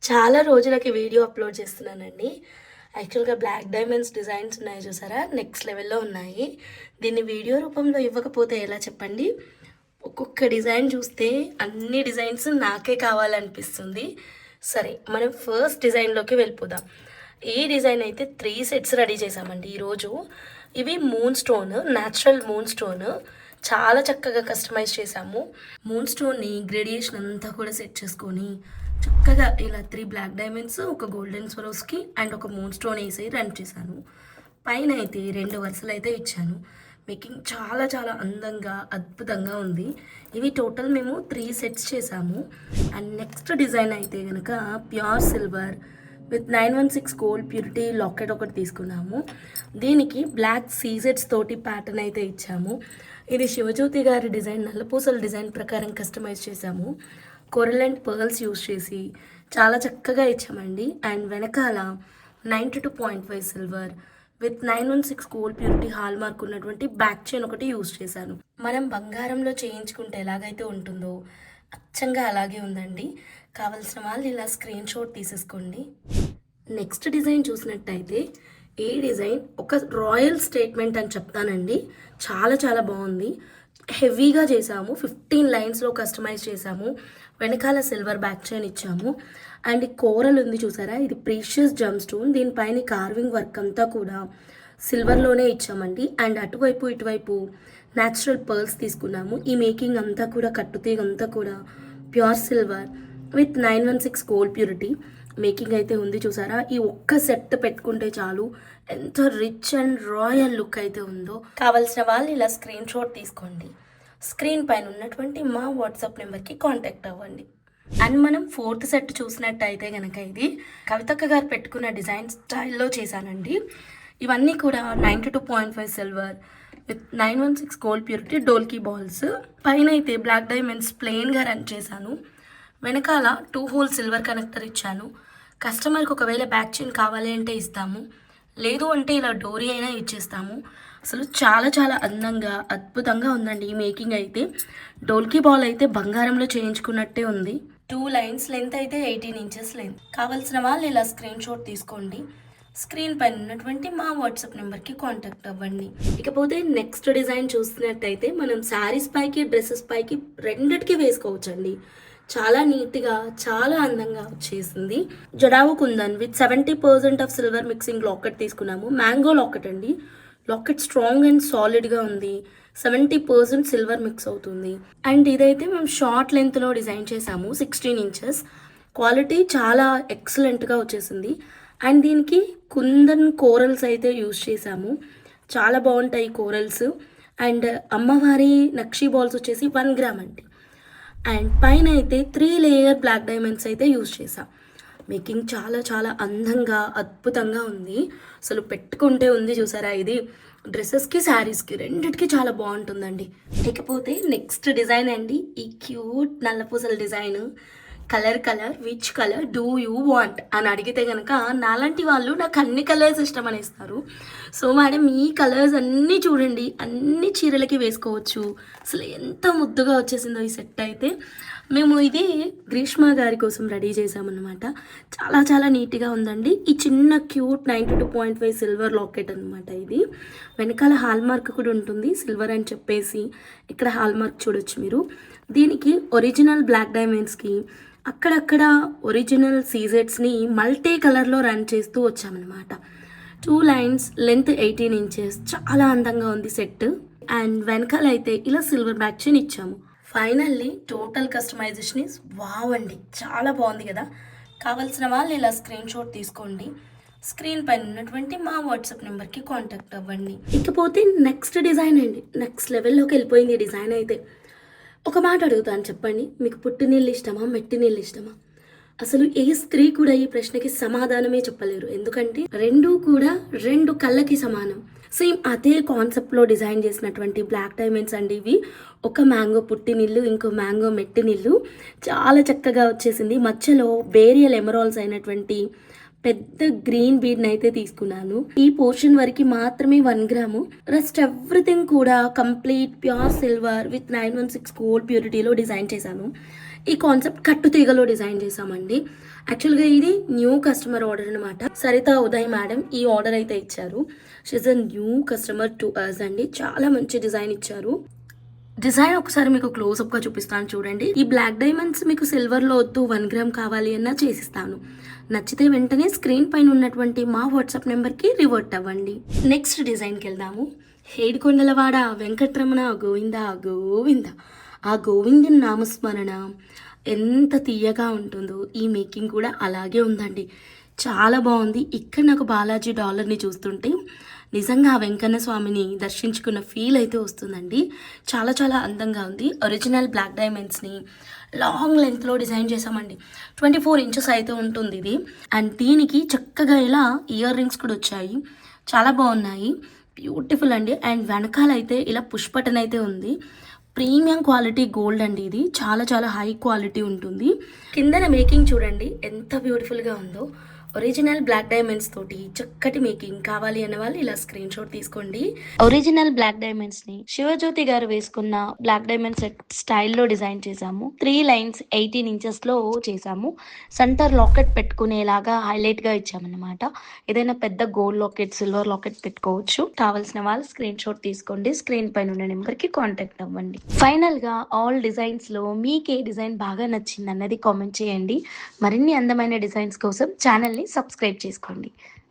చాలా రోజులకి video upload చేస్తున్నానండి. యాక్చువల్‌గా బ్లాక్ డైమండ్స్ డిజైన్స్ ఉన్నాయి చూసారా? నెక్స్ట్ లెవెల్‌లో ఉన్నాయి. దీన్ని వీడియో రూపంలో ఇవ్వకపోతే ఎలా చెప్పండి? ఒక్కొక్క డిజైన్ చూస్తే అన్ని డిజైన్స్ నాకే కావాలనిపిస్తుంది. సరే, మనం ఫస్ట్ డిజైన్‌లోకి వెళ్ళిపోదాం. ఈ డిజైన్ అయితే 3 సెట్స్ రెడీ చేశామండి ఈరోజు. ఇవి moon stone, natural moon stone. చాలా చక్కగా కస్టమైజ్ చేశాము. మూన్ స్టోన్ని గ్రేడియేషన్ అంతా కూడా సెట్ చేసుకొని చక్కగా ఇలా 3 బ్లాక్ డైమండ్స్, ఒక గోల్డెన్ స్వరోస్కి అండ్ ఒక మూన్ స్టోన్ వేసి రన్ చేశాను. పైన అయితే 2 వరుసలు అయితే ఇచ్చాను. మేకింగ్ చాలా చాలా అందంగా అద్భుతంగా ఉంది. ఇవి టోటల్ మేము 3 సెట్స్ చేసాము. అండ్ నెక్స్ట్ డిజైన్ అయితే కనుక pure silver with 916 gold purity locket ఒకటి తీసుకున్నాము. దీనికి బ్లాక్ సీజెట్స్ తోటి ప్యాటర్న్ అయితే ఇచ్చాము. ఇది శివజ్యోతి గారి డిజైన్, నల్లపూసల డిజైన్ ప్రకారం కస్టమైజ్ చేశాము. కొరల్ అండ్ పర్ల్స్ యూస్ చేసి చాలా చక్కగా ఇచ్చామండి. అండ్ వెనకాల 92.5 silver with 916 gold purity hall mark ఉన్నటువంటి బ్యాక్ చైన్ ఒకటి యూస్ చేశాను. మనం బంగారంలో చేయించుకుంటే ఎలాగైతే ఉంటుందో అచ్చంగా అలాగే ఉందండి. కావలసిన వాళ్ళు ఇలా స్క్రీన్ షాట్ తీసేసుకోండి. నెక్స్ట్ డిజైన్ చూసినట్టయితే ఈ డిజైన్ ఒక రాయల్ స్టేట్మెంట్ అని చెప్తానండి. చాలా చాలా బాగుంది. హెవీగా చేసాము. 15 లైన్స్లో కస్టమైజ్ చేసాము. వెనకాల సిల్వర్ బ్యాక్ చైన్ ఇచ్చాము. అండ్ కోరల్ ఉంది చూసారా, ఇది ప్రీషియస్ జమ్ స్టోన్. దీనిపైన కార్వింగ్ వర్క్ అంతా కూడా సిల్వర్లోనే ఇచ్చామండి. అండ్ అటువైపు ఇటువైపు న్యాచురల్ పర్ల్స్ తీసుకున్నాము. ఈ మేకింగ్ అంతా కూడా కట్టుతీగ అంతా కూడా pure silver with 916 gold purity making అయితే ఉంది చూసారా. ఈ ఒక్క సెట్ పెట్టుకుంటే చాలు ఎంత రిచ్ అండ్ రాయల్ లుక్ అయితే ఉందో. కావలసిన వాళ్ళు ఇలా స్క్రీన్ షాట్ తీసుకోండి. స్క్రీన్ పైన ఉన్నటువంటి మా వాట్సాప్ నెంబర్కి కాంటాక్ట్ అవ్వండి. అండ్ మనం 4th సెట్ చూసినట్టయితే కనుక ఇది కవితక్క గారు పెట్టుకున్న డిజైన్ స్టైల్లో చేశానండి. ఇవన్నీ కూడా 92.5 silver with 916 gold purity dholki balls. పైన అయితే బ్లాక్ డైమండ్స్ ప్లెయిన్గా రన్ చేశాను. వెనకాల 2 హోల్ సిల్వర్ కనెక్టర్ ఇచ్చాను. కస్టమర్కి ఒకవేళ బ్యాక్ చైన్ కావాలి అంటే ఇస్తాము, లేదు అంటే ఇలా డోరీ అయినా ఇచ్చేస్తాము. అసలు చాలా చాలా అందంగా అద్భుతంగా ఉందండి ఈ మేకింగ్ అయితే. డోల్కీ బాల్ అయితే బంగారంలో చేయించుకున్నట్టే ఉంది. 2 లైన్స్ లెంత్ అయితే 18 ఇంచెస్ లెంత్. కావాల్సిన వాళ్ళు ఇలా స్క్రీన్ షాట్ తీసుకోండి. స్క్రీన్ పైన ఉన్నటువంటి మా వాట్సాప్ నెంబర్కి కాంటాక్ట్ అవ్వండి. ఇకపోతే నెక్స్ట్ డిజైన్ చూస్తున్నట్టయితే మనం శారీస్ పైకి డ్రెస్సెస్ పైకి రెండిటికి వేసుకోవచ్చండి. చాలా నీట్గా చాలా అందంగా వచ్చేసింది. Jadau kundan with 70% of silver mixing locket తీసుకున్నాము. మ్యాంగో లాకెట్ అండి. లాకెట్ స్ట్రాంగ్ అండ్ సాలిడ్గా ఉంది. 70% సిల్వర్ మిక్స్ అవుతుంది. అండ్ ఇదైతే మేము షార్ట్ లెంత్లో డిజైన్ చేసాము. 16 ఇంచెస్. క్వాలిటీ చాలా ఎక్సలెంట్గా వచ్చేసింది. అండ్ దీనికి కుందన్ కోరల్స్ అయితే యూస్ చేసాము. చాలా బాగుంటాయి కోరల్స్. అండ్ అమ్మవారి నక్షీ బాల్స్ వచ్చేసి 1 గ్రామ్ అండి. అండ్ పైన అయితే 3 లేయర్ బ్లాక్ డైమండ్స్ అయితే యూజ్ చేసాం. మేకింగ్ చాలా చాలా అందంగా అద్భుతంగా ఉంది. అసలు పెట్టుకుంటే ఉంది చూసారా, ఇది డ్రెస్సెస్కి శారీస్కి రెండిటికి చాలా బాగుంటుందండి. ఇకపోతే నెక్స్ట్ డిజైన్ అండి, ఈ క్యూట్ నల్లపూసల design. Colour which colour do you want అని అడిగితే కనుక నాలాంటి వాళ్ళు నాకు అన్ని కలర్స్ ఇష్టం అనేస్తారు. సో మేడం, ఈ కలర్స్ అన్నీ చూడండి, అన్ని చీరలకి వేసుకోవచ్చు. అసలు ఎంత ముద్దుగా వచ్చేసిందో ఈ సెట్ అయితే. మేము ఇది గ్రీష్మ గారి కోసం రెడీ చేసామన్నమాట. చాలా చాలా నీట్గా ఉందండి. ఈ చిన్న క్యూట్ 92.5 సిల్వర్ లాకెట్ అనమాట ఇది. వెనకాల హాల్ మార్క్ కూడా ఉంటుంది, సిల్వర్ అని చెప్పేసి ఇక్కడ హాల్ మార్క్ చూడొచ్చు మీరు. దీనికి ఒరిజినల్ బ్లాక్ డైమండ్స్కి అక్కడక్కడ ఒరిజినల్ సీజెట్స్ని మల్టీ కలర్లో రన్ చేస్తూ వచ్చామన్నమాట. 2 లైన్స్ లెంత్ 18 ఇంచెస్. చాలా అందంగా ఉంది సెట్. అండ్ వెనకాల అయితే ఇలా సిల్వర్ బ్యాక్ చైన్ ఇచ్చాము. Finally total customization is wow అండి, చాలా బాగుంది కదా. కావాల్సిన వాళ్ళు ఇలా స్క్రీన్ షాట్ తీసుకోండి. స్క్రీన్ పైన ఉన్నటువంటి మా వాట్సాప్ నెంబర్కి కాంటాక్ట్ అవ్వండి. ఇకపోతే నెక్స్ట్ డిజైన్ అండి, నెక్స్ట్ లెవెల్లోకి వెళ్ళిపోయింది ఈ డిజైన్ అయితే. ఒక మాట అడుగుతాను, చెప్పండి, మీకు పుట్టినీళ్ళు ఇష్టమా మెట్టి నీళ్ళు ఇష్టమా? అసలు ఏ స్త్రీ కూడా ఈ ప్రశ్నకి సమాధానమే చెప్పలేరు. ఎందుకంటే రెండు కూడా 2 కళ్ళకి సమానం. సేమ్ అదే కాన్సెప్ట్లో డిజైన్ చేసినటువంటి బ్లాక్ డైమండ్స్ అండి ఇవి. ఒక మ్యాంగో పుట్టినిల్లు, ఇంకో మ్యాంగో మెట్టినిల్లు. చాలా చక్కగా వచ్చేసింది. మధ్యలో బేరియల్ ఎమరాల్స్ అయినటువంటి పెద్ద గ్రీన్ బీడ్ని అయితే తీసుకున్నాను. ఈ పోర్షన్ వరకు మాత్రమే 1 గ్రాము. రెస్ట్ ఎవ్రీథింగ్ కూడా complete pure silver with 916 gold ప్యూరిటీలో డిజైన్ చేశాను. ఈ కాన్సెప్ట్ కట్టు తీగలో డిజైన్ చేసామండి. యాక్చువల్గా ఇది న్యూ కస్టమర్ ఆర్డర్ అనమాట. సరిత ఉదయ్ మేడం ఈ ఆర్డర్ అయితే ఇచ్చారు. She a new customer to us అండి. చాలా మంచి డిజైన్ ఇచ్చారు. డిజైన్ ఒకసారి మీకు క్లోజ్అప్గా చూపిస్తాను చూడండి. ఈ బ్లాక్ డైమండ్స్ మీకు సిల్వర్లో వద్దు 1 గ్రామ్ కావాలి అన్నా చేసిస్తాను. నచ్చితే వెంటనే స్క్రీన్ పైన ఉన్నటువంటి మా వాట్సాప్ నెంబర్కి రివర్ట్ అవ్వండి. నెక్స్ట్ డిజైన్కి వెళ్దాము. ఏడుకొండలవాడ వెంకట్రమణ గోవింద గోవింద. ఆ గోవిందుని నామస్మరణ ఎంత తీయగా ఉంటుందో ఈ మేకింగ్ కూడా అలాగే ఉందండి. చాలా బాగుంది. ఇక్కడ నాకు బాలాజీ డాలర్ని చూస్తుంటే నిజంగా ఆ వెంకన్న స్వామిని దర్శించుకున్న ఫీల్ అయితే వస్తుందండి. చాలా చాలా అందంగా ఉంది. ఒరిజినల్ బ్లాక్ డైమండ్స్ని లాంగ్ లెంత్లో డిజైన్ చేసామండి. 24 ఇంచెస్ అయితే ఉంటుంది ఇది. అండ్ దీనికి చక్కగా ఇలా ఇయర్ రింగ్స్ కూడా వచ్చాయి. చాలా బాగున్నాయి, బ్యూటిఫుల్ అండి. అండ్ వెనకాల అయితే ఇలా పుష్ బటన్ అయితే ఉంది. ప్రీమియం క్వాలిటీ గోల్డ్ అండి. ఇది చాలా చాలా హై క్వాలిటీ ఉంటుంది. కిందన మేకింగ్ చూడండి ఎంత బ్యూటిఫుల్గా ఉందో. ఒరిజినల్ బ్లాక్ డైమండ్స్ తోటి చక్కటి మేకింగ్ కావాలి అన్న వాళ్ళు ఇలా స్క్రీన్ షాట్ తీసుకోండి. ఒరిజినల్ బ్లాక్ డైమండ్స్ ని శివజ్యోతి గారు వేసుకున్న బ్లాక్ డైమండ్ సెట్ స్టైల్లో డిజైన్ చేసాము. 3 లైన్స్ 18 ఇంచెస్ లో చేసాము. సెంటర్ లాకెట్ పెట్టుకునేలాగా హైలైట్ గా ఇచ్చామన్నమాట. ఏదైనా పెద్ద గోల్డ్ లాకెట్, సిల్వర్ లాకెట్ పెట్టుకోవచ్చు. కావాల్సిన వాళ్ళు స్క్రీన్ షాట్ తీసుకోండి. స్క్రీన్ పైన ఉన్న నెంబర్ కి కాంటాక్ట్ అవ్వండి. ఫైనల్ గా ఆల్ డిజైన్స్ లో మీకు ఏ డిజైన్ బాగా నచ్చింది అన్నది కామెంట్ చేయండి. మరిన్ని అందమైన డిజైన్స్ కోసం ఛానల్ సబ్స్క్రైబ్ చేసుకోండి.